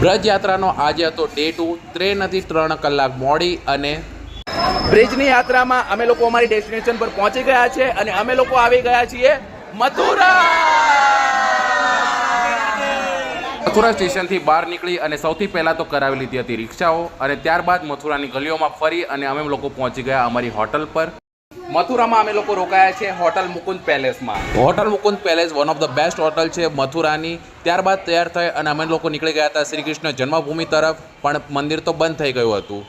બ્રજ યાત્રાનો આજે હતો ડે 2. ટ્રેન હતી 3 કલાક મોડી અને બ્રિજની યાત્રામાં અમે લોકો અમારી ડેસ્ટિનેશન પર પહોંચી ગયા છે અને અમે લોકો આવી ગયા છીએ મથુરા. મથુરા સ્ટેશનથી બહાર નીકળી અને સૌથી પહેલાં તો કરાવી લીધી હતી રિક્ષાઓ અને ત્યારબાદ મથુરાની ગલીઓમાં ફરી અને અમે લોકો પહોંચી ગયા અમારી હોટલ પર. મથુરામાં અમે લોકો રોકાયા છે હોટલ મુકુંદ પેલેસમાં. Hotel Mukund palace one of the best hotel છે મથુરાની. ત્યારબાદ તૈયાર થઈ અને અમે લોકો નીકળી ગયા હતા શ્રી કૃષ્ણ જન્મભૂમિ તરફ, પણ મંદિર તો બંધ થઈ ગયું હતું.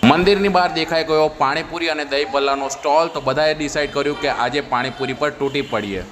મંદિરની બહાર દેખાઈ ગયો પાણીપુરી અને દહીં ભલ્લાનો સ્ટોલ, તો બધાએ ડિસાઈડ કર્યું કે આજે પાણીપુરી પર તૂટી પડીએ.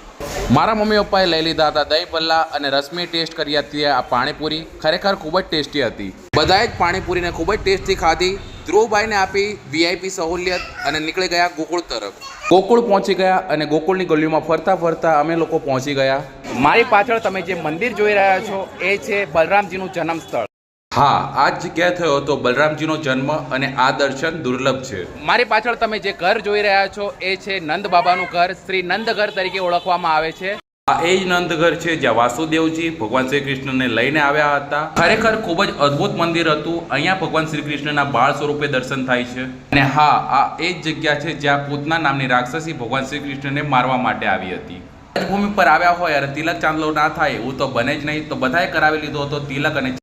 મારા મમ્મી પપ્પાએ લઈ લીધા હતા દહીં ભલ્લા અને રસમી ટેસ્ટ કરી હતી આ પાણીપુરી. ખરેખર ખૂબ જ ટેસ્ટી હતી. બધાએ જ પાણીપુરીને ખૂબ જ ટેસ્ટી ખાધી. ધ્રુવભાઈને આપી VIP સહુલિયત અને નીકળી ગયા ગોકુળ તરફ. ગોકુળ પહોંચી ગયા અને ગોકુળની ગલીઓમાં ફરતા ફરતા અમે લોકો પહોંચી ગયા. મારી પાછળ તમે જે મંદિર જોઈ રહ્યા છો એ છે બલરામજીનું જન્મ સ્થળ. હા, આ જ જગ્યાએ થયો હતો બલરામજીનો જન્મ અને આ દર્શન દુર્લભ છે. મારી પાછળ તમે જે ઘર જોઈ રહ્યા છો એ છે નંદ બાબાનું ઘર. શ્રી નંદ ઘર તરીકે ઓળખવામાં આવે છે. આ એ જ નંદ ઘર છે જ્યાં વાસુદેવજી ભગવાન શ્રી કૃષ્ણને લઈને આવ્યા હતા. ખરેખર ખૂબ જ અદ્ભુત મંદિર હતું. અહીંયા ભગવાન શ્રી કૃષ્ણના બાળ સ્વરૂપે દર્શન થાય છે. અને હા, આ એ જ જગ્યા છે જ્યાં પૂતના નામની રાક્ષસી ભગવાન શ્રી કૃષ્ણને મારવા માટે આવી હતી. રાજભૂમિ પર આવ્યા હોય અને તિલક ચાંદલો ના થાય એવું તો બને જ નહીં, તો બધાએ કરાવી લીધો હતો તિલક અને